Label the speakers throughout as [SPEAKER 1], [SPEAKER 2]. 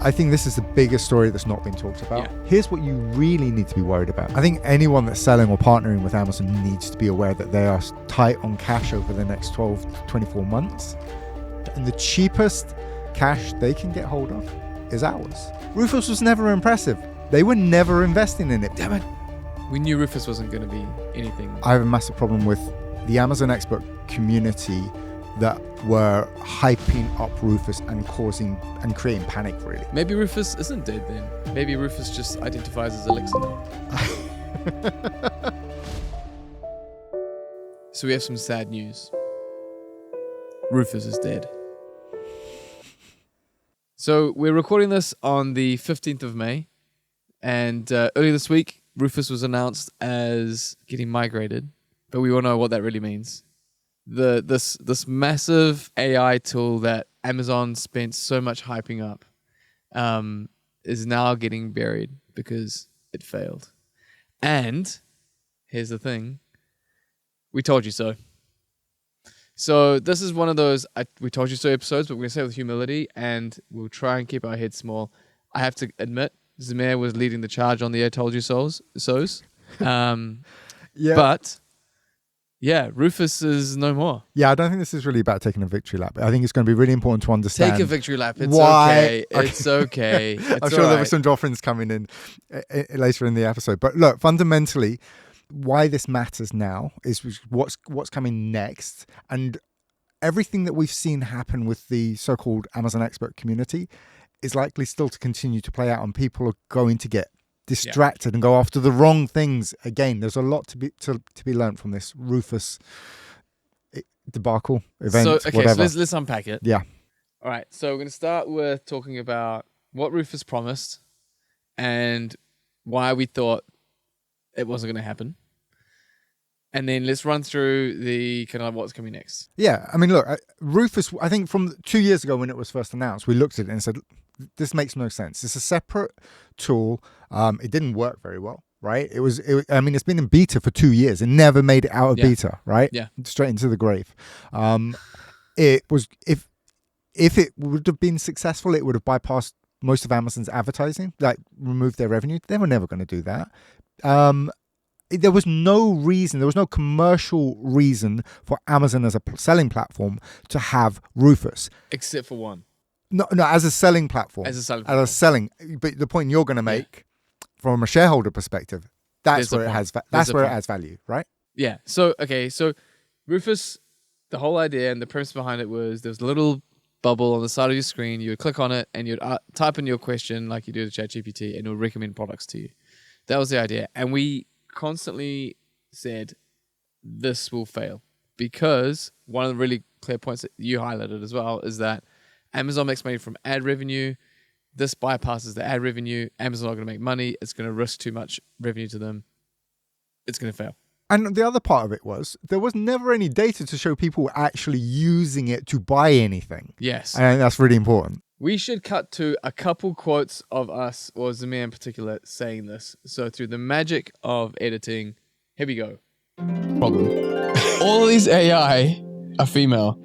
[SPEAKER 1] I think this is the biggest story that's not been talked about.
[SPEAKER 2] Yeah.
[SPEAKER 1] Here's what you really need to be worried about. I think anyone that's selling or partnering with Amazon needs to be aware that they are tight on cash over the next 12 to 24 months. And the cheapest cash they can get hold of is ours. Rufus was never impressive. They were never investing in it. Damn it.
[SPEAKER 2] We knew Rufus wasn't going to be anything.
[SPEAKER 1] I have a massive problem with the Amazon expert community that were hyping up Rufus and creating panic, really.
[SPEAKER 2] Maybe Rufus isn't dead then. Maybe Rufus just identifies as Alexa now. So we have some sad news. Rufus is dead. So we're recording this on the 15th of May. And earlier this week, Rufus was announced as getting migrated. But we all know what that really means. This massive AI tool that Amazon spent so much hyping up is now getting buried because it failed. And here's the thing. We told you so. So this is one of those we told you so episodes, but we're going to say it with humility and we'll try and keep our heads small. I have to admit, Zamir was leading the charge on the I told you so's.
[SPEAKER 1] Yeah.
[SPEAKER 2] But yeah, Rufus is no more.
[SPEAKER 1] Yeah, I don't think this is really about taking a victory lap. I think it's going to be really important to understand.
[SPEAKER 2] Take a victory lap. It's
[SPEAKER 1] why.
[SPEAKER 2] Okay. It's okay.
[SPEAKER 1] I'm sure there were some dolphins coming in later in the episode. But look, fundamentally, why this matters now is what's coming next. And everything that we've seen happen with the so-called Amazon expert community is likely still to continue to play out, and people are going to get distracted and go after the wrong things again. There's a lot to be learned from this Rufus debacle event. Whatever.
[SPEAKER 2] So let's unpack it.
[SPEAKER 1] Yeah.
[SPEAKER 2] All right. So we're going to start with talking about what Rufus promised and why we thought it wasn't going to happen. And then let's run through the kind of what's coming next.
[SPEAKER 1] Yeah. I mean, look, Rufus, I think from 2 years ago when it was first announced, we looked at it and said, this makes no sense. It's a separate tool. It didn't work very well, right? It's been in beta for 2 years. It never made it out of beta, right?
[SPEAKER 2] Yeah.
[SPEAKER 1] Straight into the grave. It was, if it would have been successful, it would have bypassed most of Amazon's advertising, like removed their revenue. They were never going to do that. There was no reason, there was no commercial reason for Amazon as a selling platform to have Rufus.
[SPEAKER 2] Except for one.
[SPEAKER 1] No, as a selling platform. But the point you're going to make from a shareholder perspective, that's where it has value, right?
[SPEAKER 2] Yeah. So Rufus, the whole idea and the premise behind it was there was a little bubble on the side of your screen. You would click on it and you'd type in your question like you do to ChatGPT, and it would recommend products to you. That was the idea. And we constantly said this will fail because one of the really clear points that you highlighted as well is that Amazon makes money from ad revenue. This bypasses the ad revenue. Amazon not going to make money. It's going to risk too much revenue to them. It's going to fail.
[SPEAKER 1] And the other part of it was there was never any data to show people were actually using it to buy anything.
[SPEAKER 2] Yes.
[SPEAKER 1] And that's really important.
[SPEAKER 2] We should cut to a couple quotes of us, or Zamir in particular, saying this. So through the magic of editing, here we go. Problem. All these AI are female.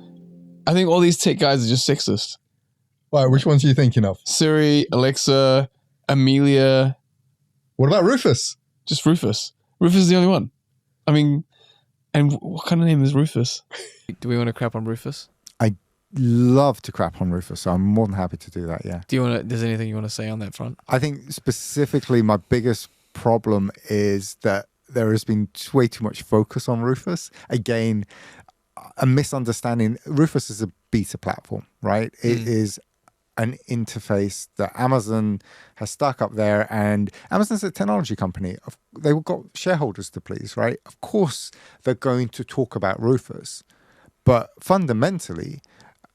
[SPEAKER 2] I think all these tech guys are just sexist.
[SPEAKER 1] Right, which ones are you thinking of?
[SPEAKER 2] Siri, Alexa, Amelia.
[SPEAKER 1] What about Rufus?
[SPEAKER 2] Just Rufus. Rufus is the only one. I mean, and what kind of name is Rufus? Do we want to crap on Rufus?
[SPEAKER 1] I love to crap on Rufus, so I'm more than happy to do that, yeah.
[SPEAKER 2] There's anything you want to say on that front?
[SPEAKER 1] I think specifically my biggest problem is that there has been way too much focus on Rufus. Again, a misunderstanding. Rufus is a beta platform, right? It is an interface that Amazon has stuck up there, and Amazon's a technology company. They've got shareholders to please, right? Of course, they're going to talk about Rufus, but fundamentally,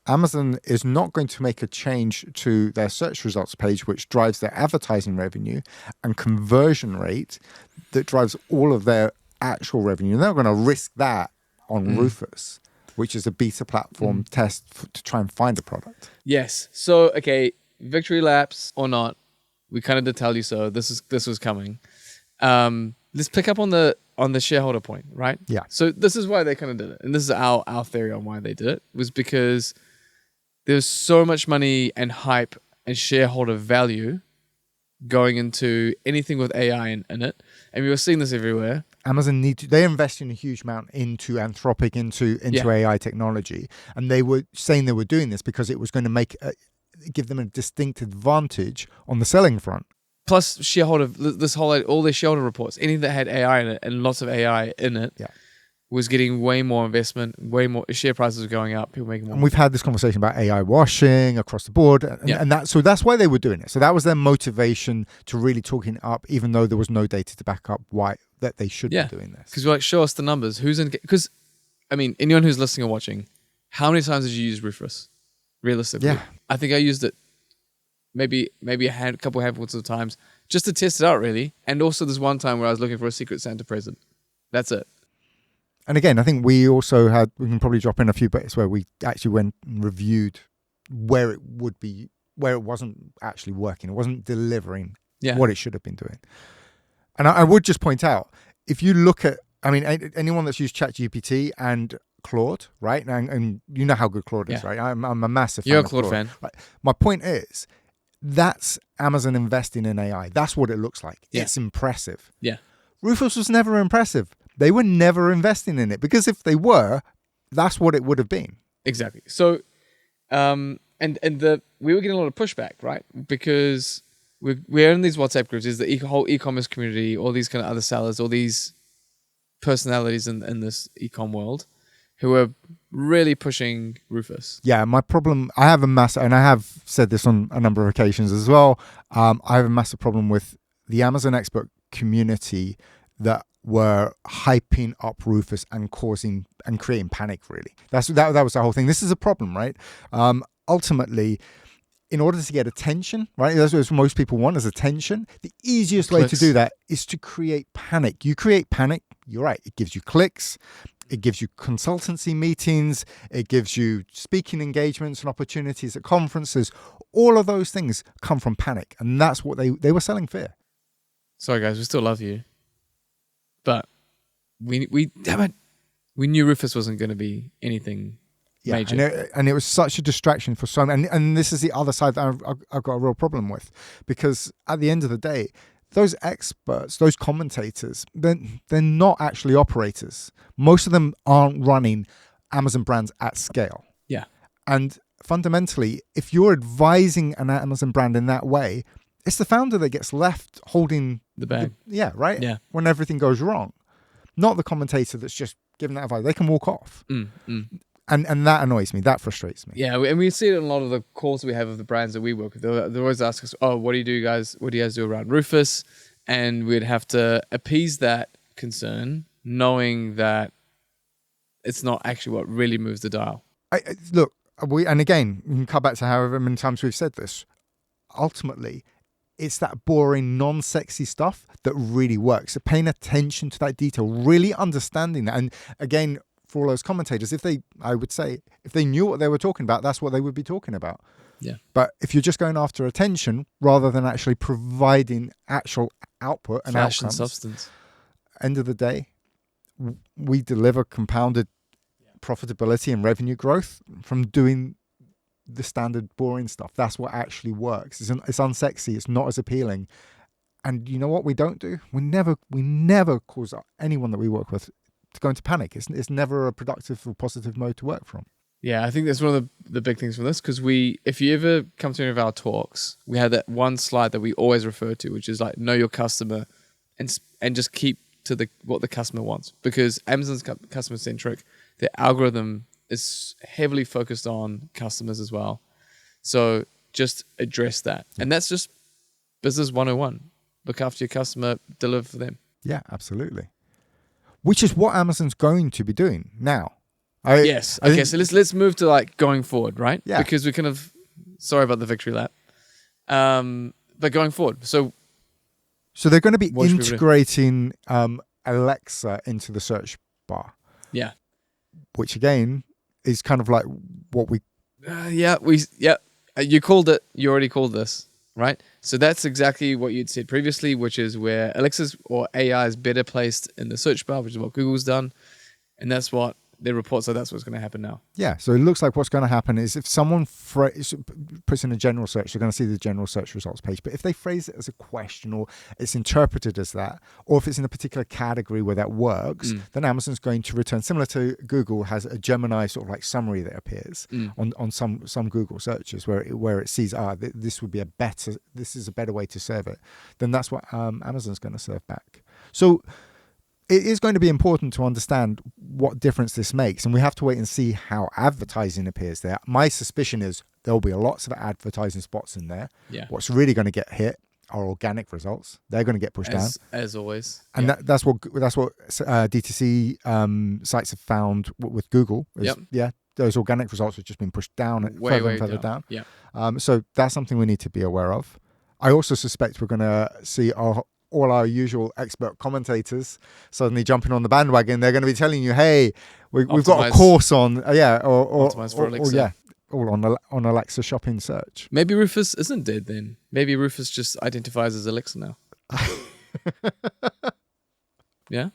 [SPEAKER 1] Amazon is not going to make a change to their search results page, which drives their advertising revenue and conversion rate that drives all of their actual revenue. And they're going to risk that on Rufus, which is a beta platform test to try and find a product.
[SPEAKER 2] Yes. So, okay, victory laps or not, we kind of did tell you so. This was coming. Let's pick up on the shareholder point, right?
[SPEAKER 1] Yeah.
[SPEAKER 2] So this is why they kind of did it. And this is our theory on why they did it, was because there's so much money and hype and shareholder value going into anything with AI in it. And we were seeing this everywhere.
[SPEAKER 1] Amazon they're investing a huge amount into Anthropic, into AI technology, and they were saying they were doing this because it was going to give them a distinct advantage on the selling front.
[SPEAKER 2] Plus all their shareholder reports, anything that had AI in it and lots of AI in it, was getting way more investment, way more share prices were going up, people making more.
[SPEAKER 1] And we've had this conversation about AI washing across the board, and that's why they were doing it. So that was their motivation to really talking it up, even though there was no data to back up why that they should be doing this.
[SPEAKER 2] Because we're like, show us the numbers. Because, I mean, anyone who's listening or watching, how many times did you use Rufus? Realistically, I think I used it maybe a couple handfuls of times just to test it out, really. And also, there's one time where I was looking for a Secret Santa present. That's it.
[SPEAKER 1] And again, I think we can probably drop in a few bits where we actually went and reviewed where it wasn't actually working. It wasn't delivering what it should have been doing. And I would just point out, if you look at, I mean, anyone that's used ChatGPT and Claude, right? And you know how good Claude is, right? I'm a massive fan.
[SPEAKER 2] You're a Claude fan.
[SPEAKER 1] Right? My point is, that's Amazon investing in AI. That's what it looks like. Yeah. It's impressive.
[SPEAKER 2] Yeah.
[SPEAKER 1] Rufus was never impressive. They were never investing in it, because if they were, that's what it would have been.
[SPEAKER 2] Exactly. So, we were getting a lot of pushback, right? Because we're in these WhatsApp groups. There's the whole e-commerce community, all these kind of other sellers, all these personalities in this e-com world who are really pushing Rufus.
[SPEAKER 1] Yeah, my problem, I have a massive, and I have said this on a number of occasions as well, I have a massive problem with the Amazon expert community that were hyping up Rufus and creating panic, really. That was the whole thing. This is a problem, right? Ultimately, in order to get attention, right? That's what most people want, is attention. The easiest way to do that is to create panic. You create panic, you're right. It gives you clicks. It gives you consultancy meetings. It gives you speaking engagements and opportunities at conferences. All of those things come from panic. And that's what they were selling fear.
[SPEAKER 2] Sorry, guys. We still love you. But we knew Rufus wasn't going to be anything major.
[SPEAKER 1] And it was such a distraction for so many. And this is the other side that I've got a real problem with. Because at the end of the day, those experts, those commentators, they're not actually operators. Most of them aren't running Amazon brands at scale.
[SPEAKER 2] Yeah.
[SPEAKER 1] And fundamentally, if you're advising an Amazon brand in that way, it's the founder that gets left holding
[SPEAKER 2] the bag.
[SPEAKER 1] Right?
[SPEAKER 2] Yeah.
[SPEAKER 1] When everything goes wrong. Not the commentator that's just giving that advice. They can walk off. And that annoys me. That frustrates me.
[SPEAKER 2] Yeah, and we see it in a lot of the calls we have of the brands that we work with. They always ask us, "Oh, what do you guys do around Rufus?" And we'd have to appease that concern, knowing that it's not actually what really moves the dial.
[SPEAKER 1] Look, and again, you can come back to however many times we've said this. Ultimately, it's that boring, non-sexy stuff that really works. So paying attention to that detail, really understanding that. And again, for all those commentators, if they knew what they were talking about, that's what they would be talking about.
[SPEAKER 2] Yeah.
[SPEAKER 1] But if you're just going after attention rather than actually providing actual output and
[SPEAKER 2] Fashion
[SPEAKER 1] outcomes,
[SPEAKER 2] substance.
[SPEAKER 1] End of the day, we deliver compounded profitability and revenue growth from doing the standard boring stuff. That's what actually works. It's unsexy. It's not as appealing. And you know what we don't do? We never cause anyone that we work with to go into panic. It's never a productive or positive mode to work from.
[SPEAKER 2] Yeah, I think that's one of the big things from this, because if you ever come to any of our talks, we had that one slide that we always refer to, which is like, know your customer and just keep to what the customer wants, because Amazon's customer centric. Their algorithm is heavily focused on customers as well. So just address that. And that's just business 101. Look after your customer, deliver for them.
[SPEAKER 1] Yeah, absolutely. Which is what Amazon's going to be doing now.
[SPEAKER 2] Yes. Okay, so let's move to like going forward, right?
[SPEAKER 1] Yeah.
[SPEAKER 2] Because we kind of, sorry about the victory lap. But going forward. So
[SPEAKER 1] they're going to be integrating Alexa into the search bar.
[SPEAKER 2] Yeah.
[SPEAKER 1] Which again is kind of like what we...
[SPEAKER 2] You called it. You already called this, right? So that's exactly what you'd said previously, which is where Alexa's or AI is better placed in the search bar, which is what Google's done. And that's what their report said that's what's going to happen now.
[SPEAKER 1] Yeah, so it looks like what's going to happen is if someone puts in a general search, they're going to see the general search results page. But if they phrase it as a question, or it's interpreted as that, or if it's in a particular category where that works, then Amazon's going to return, similar to Google has a Gemini sort of like summary that appears on some Google searches where it sees, this is a better way to serve it. Then that's what Amazon's going to serve back. So it is going to be important to understand what difference this makes, and we have to wait and see how advertising appears there. My suspicion is there'll be lots of advertising spots in there.
[SPEAKER 2] Yeah.
[SPEAKER 1] What's really going to get hit are organic results. They're going to get pushed down,
[SPEAKER 2] as always.
[SPEAKER 1] and that's what DTC sites have found with Google. Those organic results have just been pushed down further and further down.
[SPEAKER 2] Yeah.
[SPEAKER 1] So that's something we need to be aware of. I also suspect we're going to see all our usual expert commentators suddenly jumping on the bandwagon. They're going to be telling you, "Hey, we've got a course on
[SPEAKER 2] optimize for Alexa.
[SPEAKER 1] All on Alexa shopping search."
[SPEAKER 2] Maybe Rufus isn't dead then. Maybe Rufus just identifies as Alexa now. Yeah,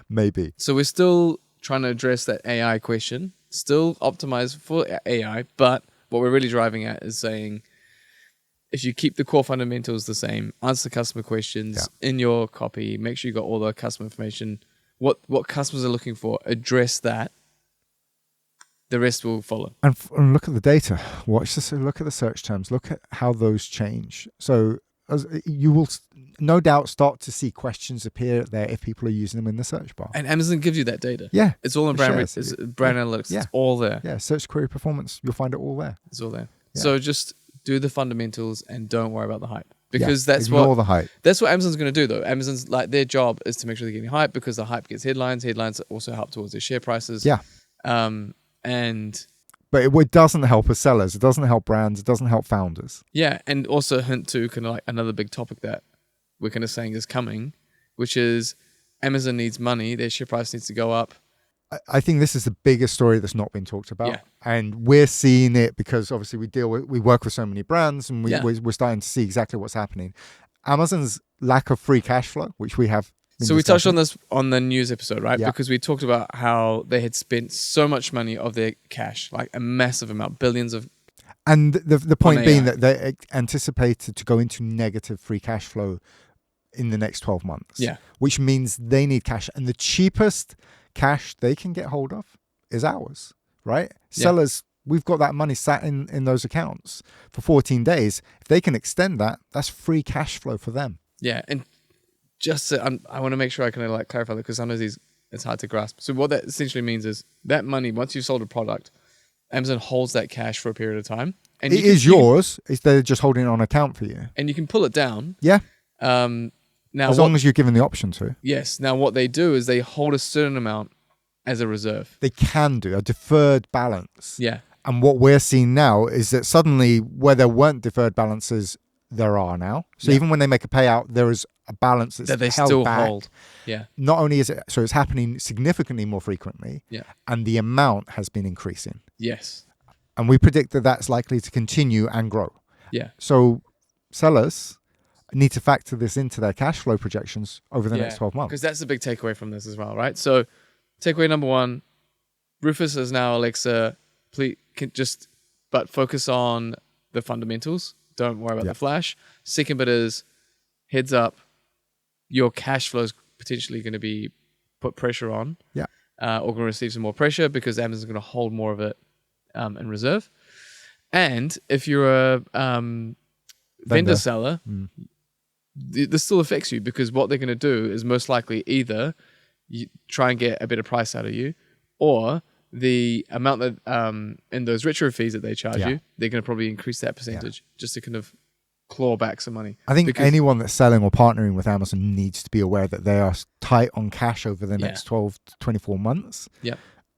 [SPEAKER 1] maybe.
[SPEAKER 2] So we're still trying to address that AI question. Still optimize for AI, but what we're really driving at is saying, if you keep the core fundamentals the same, answer customer questions in your copy, make sure you got all the customer information, what customers are looking for, address that, the rest will follow.
[SPEAKER 1] And look at the data. Watch this. Look at the search terms. Look at how those change. So you will no doubt start to see questions appear there if people are using them in the search bar.
[SPEAKER 2] And Amazon gives you that data.
[SPEAKER 1] Yeah.
[SPEAKER 2] It's all in brand analytics.
[SPEAKER 1] Yeah.
[SPEAKER 2] It's all there.
[SPEAKER 1] Yeah. Search query performance. You'll find it all there.
[SPEAKER 2] It's all there.
[SPEAKER 1] Yeah.
[SPEAKER 2] So just do the fundamentals and don't worry about the hype, because
[SPEAKER 1] ignore the hype.
[SPEAKER 2] That's what Amazon's going to do, though. Amazon's their job is to make sure they're getting hype, because the hype gets headlines. Headlines also help towards their share prices.
[SPEAKER 1] Yeah. But it doesn't help us sellers. It doesn't help brands. It doesn't help founders.
[SPEAKER 2] Yeah, and also hint to kind of like another big topic that we're kind of saying is coming, which is Amazon needs money. Their share price needs to go up.
[SPEAKER 1] I think this is the biggest story that's not been talked about.
[SPEAKER 2] Yeah.
[SPEAKER 1] And we're seeing it because obviously we work with so many brands, and we're starting to see exactly what's happening. Amazon's lack of free cash flow, which we have been
[SPEAKER 2] So
[SPEAKER 1] discussing.
[SPEAKER 2] we touched on this on the news episode, right?
[SPEAKER 1] Yeah.
[SPEAKER 2] Because we talked about how they had spent so much money of their cash, like a massive amount, billions of.
[SPEAKER 1] And the point being
[SPEAKER 2] AI.
[SPEAKER 1] that they anticipated to go into negative free cash flow in the next 12 months.
[SPEAKER 2] Yeah.
[SPEAKER 1] Which means they need cash. And the cheapest cash they can get hold of is ours, right?
[SPEAKER 2] Yeah.
[SPEAKER 1] Sellers, we've got that money sat in those accounts for 14 days. If they can extend that, that's free cash flow for them.
[SPEAKER 2] Yeah, and just I want to make sure I can like clarify that, because sometimes it's hard to grasp. So what that essentially means is that money, once you've sold a product, Amazon holds that cash for a period of time. And
[SPEAKER 1] it is yours. They're just holding it on account for you.
[SPEAKER 2] And you can pull it down.
[SPEAKER 1] Yeah.
[SPEAKER 2] Now,
[SPEAKER 1] as long as you're given the option to.
[SPEAKER 2] Yes. Now, what they do is they hold a certain amount as a reserve.
[SPEAKER 1] They can do a deferred balance.
[SPEAKER 2] Yeah.
[SPEAKER 1] And what we're seeing now is that suddenly where there weren't deferred balances, there are now. So even when they make a payout, there is a balance that's
[SPEAKER 2] that they
[SPEAKER 1] held
[SPEAKER 2] still
[SPEAKER 1] back.
[SPEAKER 2] hold. Yeah.
[SPEAKER 1] Not only is it, so it's happening significantly more frequently.
[SPEAKER 2] Yeah.
[SPEAKER 1] And the amount has been increasing.
[SPEAKER 2] Yes.
[SPEAKER 1] And we predict that that's likely to continue and grow.
[SPEAKER 2] Yeah.
[SPEAKER 1] So sellers need to factor this into their cash flow projections over the next 12 months.
[SPEAKER 2] Because that's the big takeaway from this as well, right? So takeaway number one, Rufus is now Alexa. Please but focus on the fundamentals. Don't worry about the flash. Second bit is, heads up, your cash flow is potentially going to be put pressure on.
[SPEAKER 1] Yeah.
[SPEAKER 2] Or going to receive some more pressure because Amazon's going to hold more of it in reserve. And if you're a vendor seller, this still affects you, because what they're going to do is most likely either you try and get a better price out of you, or the amount that in those retro fees that they charge you, they're going to probably increase that percentage just to kind of claw back some money.
[SPEAKER 1] I think anyone that's selling or partnering with Amazon needs to be aware that they are tight on cash over the next 12 to 24 months.
[SPEAKER 2] Yeah.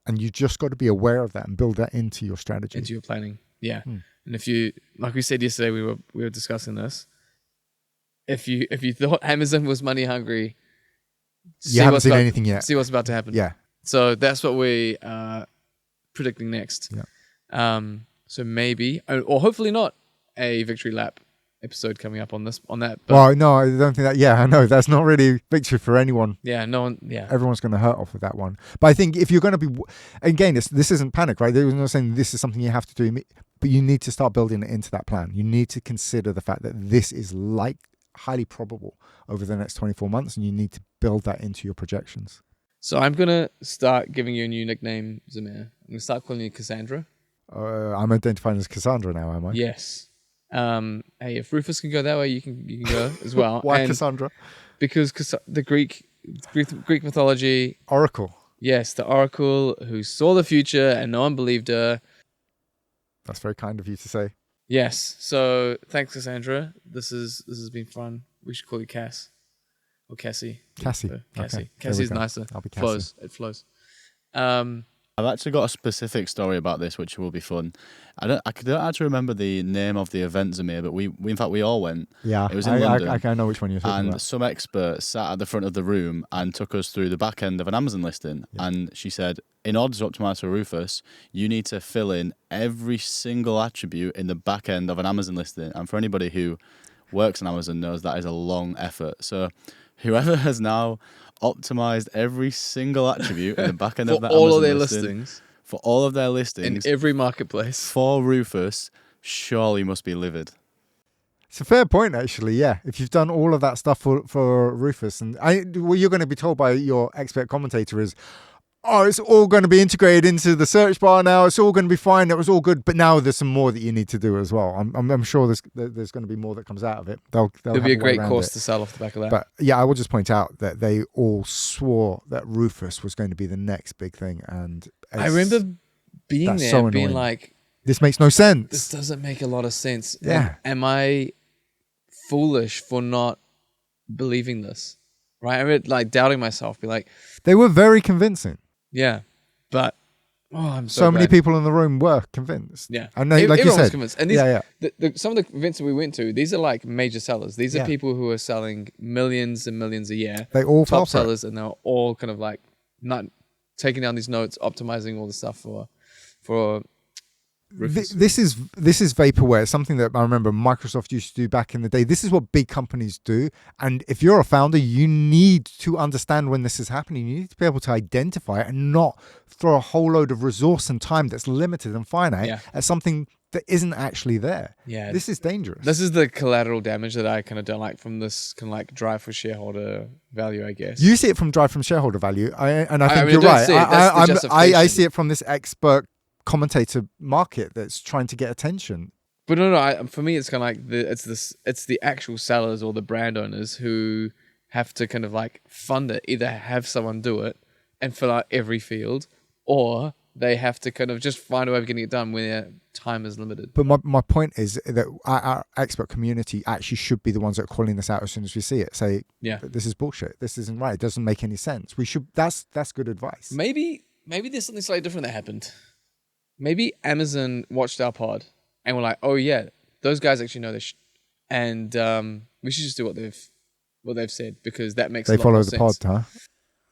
[SPEAKER 1] And you just got to be aware of that and build that into your strategy.
[SPEAKER 2] Into your planning. Yeah. And if you, like we said yesterday, we were discussing this. If you thought Amazon was money hungry,
[SPEAKER 1] you haven't seen anything yet.
[SPEAKER 2] See what's about to happen.
[SPEAKER 1] Yeah.
[SPEAKER 2] So that's what we are predicting next.
[SPEAKER 1] Yeah.
[SPEAKER 2] So maybe, or hopefully not, a victory lap episode coming up on that. But
[SPEAKER 1] Well, no, I don't think that. Yeah, I know that's not really victory for anyone.
[SPEAKER 2] yeah, no one. Yeah,
[SPEAKER 1] Everyone's going to hurt off with that one. But I think if you're going to be, again, this isn't panic, right? They're not saying this is something you have to do, but you need to start building it into that plan. You need to consider the fact that this is highly probable over the next 24 months, and you need to build that into your projections.
[SPEAKER 2] So I'm gonna start giving you a new nickname, Zamir. I'm gonna start calling you Cassandra.
[SPEAKER 1] I'm identifying as Cassandra now, am I?
[SPEAKER 2] Yes. Hey, if Rufus can go that way, you can go as well.
[SPEAKER 1] Why
[SPEAKER 2] And
[SPEAKER 1] Cassandra?
[SPEAKER 2] because the Greek mythology.
[SPEAKER 1] Oracle.
[SPEAKER 2] Yes, the oracle who saw the future and no one believed her.
[SPEAKER 1] That's very kind of you to say.
[SPEAKER 2] Yes. So thanks, Cassandra. This has been fun. We should call you Cass or Cassie.
[SPEAKER 1] Cassie.
[SPEAKER 2] Cassie.
[SPEAKER 1] Okay,
[SPEAKER 2] Cassie's nicer.
[SPEAKER 1] I'll be Cassie.
[SPEAKER 2] It flows.
[SPEAKER 3] I've actually got a specific story about this, which will be fun. I don't actually remember the name of the event, Zamir, but we in fact we all went.
[SPEAKER 1] Yeah,
[SPEAKER 3] It was in London.
[SPEAKER 1] I know which one you're talking
[SPEAKER 3] And
[SPEAKER 1] about.
[SPEAKER 3] some expert sat at the front of the room and took us through the back end of an Amazon listing.
[SPEAKER 1] Yeah.
[SPEAKER 3] And she said, in order to optimize for Rufus, you need to fill in every single attribute in the back end of an Amazon listing. And for anybody who works on Amazon knows that is a long effort. So whoever has now optimized every single attribute in the back end
[SPEAKER 2] For
[SPEAKER 3] of that
[SPEAKER 2] all
[SPEAKER 3] Amazon
[SPEAKER 2] of their
[SPEAKER 3] listing,
[SPEAKER 2] listings
[SPEAKER 3] for all of their
[SPEAKER 2] in
[SPEAKER 3] listings,
[SPEAKER 2] every marketplace.
[SPEAKER 3] for Rufus, surely must be livid.
[SPEAKER 1] It's a fair point, actually. Yeah, if you've done all of that stuff for Rufus, and what you're going to be told by your expert commentator is, oh, it's all going to be integrated into the search bar now. It's all going to be fine. It was all good, but now there's some more that you need to do as well. I'm sure there's going to be more that comes out of it. There'll
[SPEAKER 2] There'll be a great course to sell off the back of that.
[SPEAKER 1] But yeah, I will just point out that they all swore that Rufus was going to be the next big thing, and
[SPEAKER 2] I remember being
[SPEAKER 1] that's
[SPEAKER 2] there,
[SPEAKER 1] so
[SPEAKER 2] and being
[SPEAKER 1] annoying.
[SPEAKER 2] like,
[SPEAKER 1] this makes no sense.
[SPEAKER 2] this doesn't make a lot of sense.
[SPEAKER 1] Yeah.
[SPEAKER 2] Am I foolish for not believing this? Right? I remember like doubting myself, be like,
[SPEAKER 1] They were very convincing.
[SPEAKER 2] yeah, but I'm
[SPEAKER 1] So many
[SPEAKER 2] glad.
[SPEAKER 1] people in the room were convinced.
[SPEAKER 2] Yeah,
[SPEAKER 1] and they, like you
[SPEAKER 2] Everyone was
[SPEAKER 1] said,
[SPEAKER 2] convinced. And these,
[SPEAKER 1] yeah.
[SPEAKER 2] some of the events that we went to, these are like major sellers. These are
[SPEAKER 1] Yeah.
[SPEAKER 2] people who are selling millions and millions a year.
[SPEAKER 1] They all fell
[SPEAKER 2] Top
[SPEAKER 1] for it.
[SPEAKER 2] sellers, and they're all kind of like not taking down these notes, optimizing all the stuff for Rufus.
[SPEAKER 1] This is vaporware. It's something that I remember Microsoft used to do back in the day. This is what big companies do. And if you're a founder, you need to understand when this is happening. You need to be able to identify it and not throw a whole load of resource and time that's limited and finite
[SPEAKER 2] Yeah.
[SPEAKER 1] at something that isn't actually there.
[SPEAKER 2] Yeah.
[SPEAKER 1] This is dangerous.
[SPEAKER 2] This is the collateral damage that I kind of don't like from this kind of like drive for shareholder value, I guess.
[SPEAKER 1] You see it from drive from shareholder value. I think
[SPEAKER 2] mean,
[SPEAKER 1] you're
[SPEAKER 2] I don't
[SPEAKER 1] right.
[SPEAKER 2] see it. That's the
[SPEAKER 1] I
[SPEAKER 2] justification.
[SPEAKER 1] see it from this expert commentator market that's trying to get attention.
[SPEAKER 2] But no. For me, it's kind of like it's the actual sellers or the brand owners who have to kind of like fund it. Either have someone do it and fill out every field, or they have to kind of just find a way of getting it done when their time is limited.
[SPEAKER 1] But my point is that our expert community actually should be the ones that are calling this out as soon as we see it. Say,
[SPEAKER 2] Yeah.
[SPEAKER 1] this is bullshit. This isn't right. It doesn't make any sense. We should. That's good advice.
[SPEAKER 2] Maybe there's something slightly different that happened. Maybe Amazon watched our pod and were like, "Oh yeah, those guys actually know this, and we should just do what they've said because that makes
[SPEAKER 1] They
[SPEAKER 2] a lot
[SPEAKER 1] follow
[SPEAKER 2] more
[SPEAKER 1] the
[SPEAKER 2] sense."
[SPEAKER 1] pod, huh?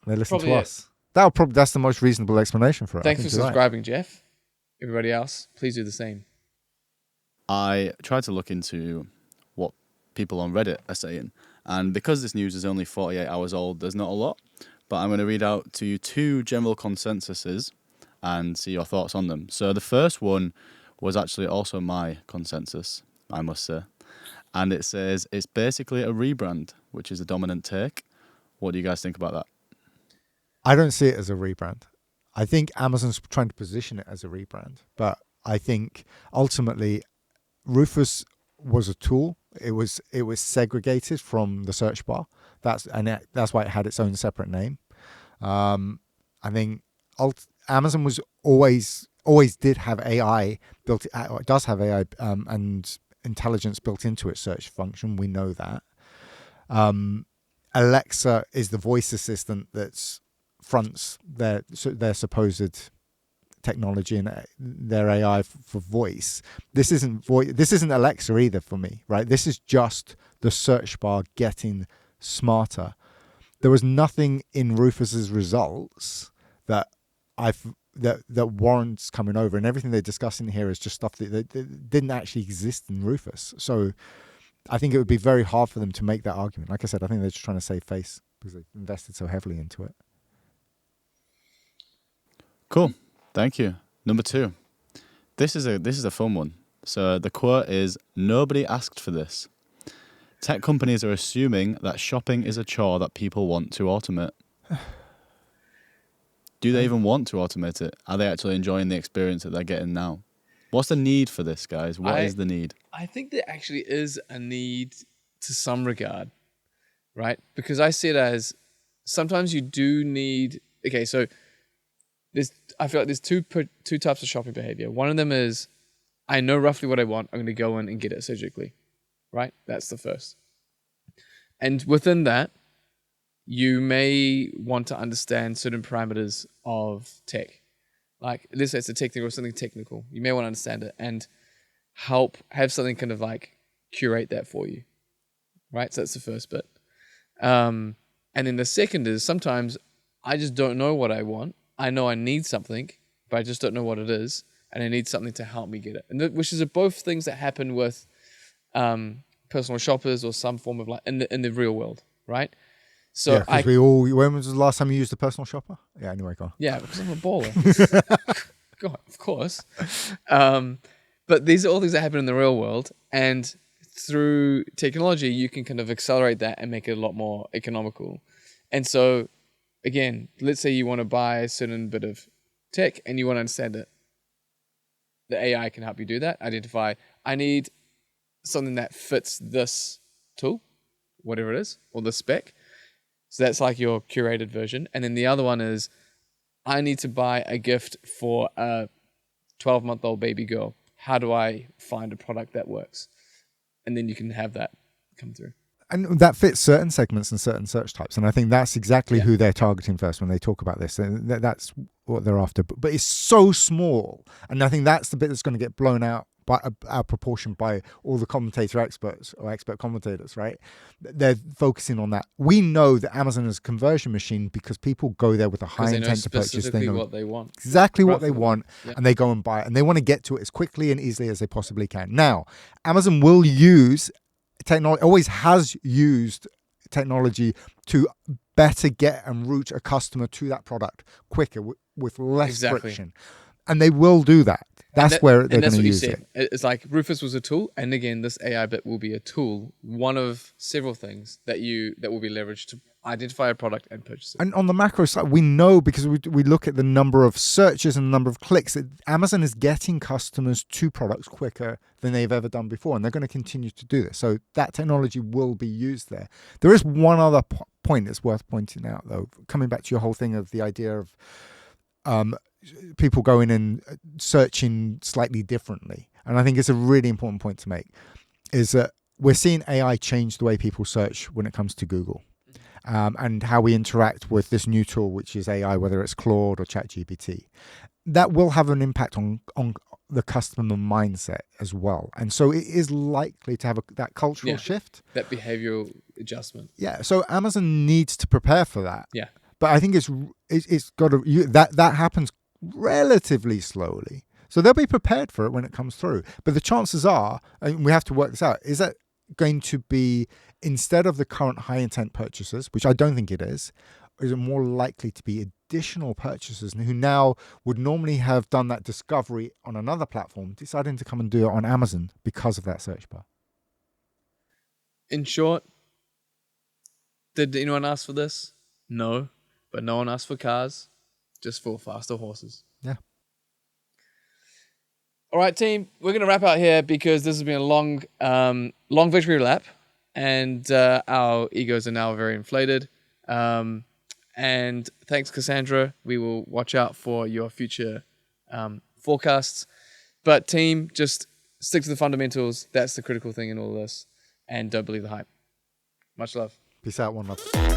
[SPEAKER 1] They listen
[SPEAKER 2] Probably
[SPEAKER 1] to
[SPEAKER 2] it.
[SPEAKER 1] us. That's the most reasonable explanation for it.
[SPEAKER 2] Thanks
[SPEAKER 1] I
[SPEAKER 2] for
[SPEAKER 1] think you're right.
[SPEAKER 2] subscribing, Jeff. Everybody else, please do the same.
[SPEAKER 3] I tried to look into what people on Reddit are saying, and because this news is only 48 hours old, there's not a lot, but I'm going to read out to you two general consensuses and see your thoughts on them. So the first one was actually also my consensus, I must say, and it says it's basically a rebrand, which is a dominant take. What do you guys think about that?
[SPEAKER 1] I don't see it as a rebrand. I think Amazon's trying to position it as a rebrand, but I think ultimately Rufus was a tool. It was segregated from the search bar. That's why it had its own separate name. I think Amazon was always did have AI built. It does have AI and intelligence built into its search function. We know that. Alexa is the voice assistant that's fronts their supposed technology and their AI for voice. This isn't Alexa either for me, right? This is just the search bar getting smarter. There was nothing in Rufus's results that warrants coming over, and everything they're discussing here is just stuff that didn't actually exist in Rufus. So I think it would be very hard for them to make that argument. Like I said, I think they're just trying to save face because they've invested so heavily into it.
[SPEAKER 3] Cool. Thank you. Number 2. This is a fun one. So the quote is, "Nobody asked for this. Tech companies are assuming that shopping is a chore that people want to automate." Do they even want to automate it? Are they actually enjoying the experience that they're getting now? What's the need for this, guys? What is the need?
[SPEAKER 2] I think there actually is a need to some regard, right? Because I see it as sometimes you do need. Okay, so I feel like there's two types of shopping behavior. One of them is I know roughly what I want. I'm going to go in and get it surgically, right? That's the first. And within that, you may want to understand certain parameters of tech. Like, let's say it's a technical or something technical. You may want to understand it and have something kind of like curate that for you, right? So that's the first bit. And then the second is sometimes I just don't know what I want. I know I need something, but I just don't know what it is. And I need something to help me get it. And which is both things that happen with personal shoppers or some form of like in the real world, right? So
[SPEAKER 1] yeah, because when was the last time you used a personal shopper? Yeah, anyway, go on.
[SPEAKER 2] Yeah, because I'm a baller. God, of course. But these are all things that happen in the real world. And through technology, you can kind of accelerate that and make it a lot more economical. And so, again, let's say you want to buy a certain bit of tech and you want to understand it. The AI can help you do that. Identify, I need something that fits this tool, whatever it is, or the spec. So that's like your curated version. And then the other one is, I need to buy a gift for a 12-month-old baby girl. How do I find a product that works? And then you can have that come through.
[SPEAKER 1] And that fits certain segments and certain search types. And I think that's exactly who they're targeting first when they talk about this. And that's what they're after. But it's so small. And I think that's the bit that's going to get blown out by out proportion by all the commentator experts or expert commentators, right? They're focusing on that. We know that Amazon is a conversion machine because people go there with a high intent to purchase. They know
[SPEAKER 2] what they want.
[SPEAKER 1] Exactly what they want, and they go and buy it. And they want to get to it as quickly and easily as they possibly can. Now, Amazon will use technology, always has used technology to better get and route a customer to that product quicker with less friction. And they will do that. That's where they're going to use it.
[SPEAKER 2] It's like Rufus was a tool, and again, this AI bit will be a tool, one of several things that will be leveraged to identify a product and purchase it.
[SPEAKER 1] And on the macro side, we know because we look at the number of searches and the number of clicks that Amazon is getting customers to products quicker than they've ever done before, and they're going to continue to do this. So that technology will be used there. There is one other point that's worth pointing out, though, coming back to your whole thing of the idea of people going and searching slightly differently. And I think it's a really important point to make, is that we're seeing AI change the way people search when it comes to Google. And how we interact with this new tool, which is AI, whether it's Claude or ChatGPT. That will have an impact on the customer mindset as well. And so it is likely to have that cultural shift.
[SPEAKER 2] That behavioral adjustment.
[SPEAKER 1] Yeah. So Amazon needs to prepare for that.
[SPEAKER 2] Yeah.
[SPEAKER 1] But I think it's got to, that happens relatively slowly. So they'll be prepared for it when it comes through. But the chances are, and we have to work this out, is that going to be, instead of the current high intent purchasers, which I don't think it is it more likely to be additional purchasers who now would normally have done that discovery on another platform, deciding to come and do it on Amazon because of that search bar?
[SPEAKER 2] In short, did anyone ask for this? No. But no one asked for cars, just for faster horses.
[SPEAKER 1] Yeah.
[SPEAKER 2] All right, team, we're going to wrap out here because this has been a long victory lap, and our egos are now very inflated. And thanks, Cassandra. We will watch out for your future forecasts. But team, just stick to the fundamentals. That's the critical thing in all of this. And don't believe the hype. Much love.
[SPEAKER 1] Peace out, one love.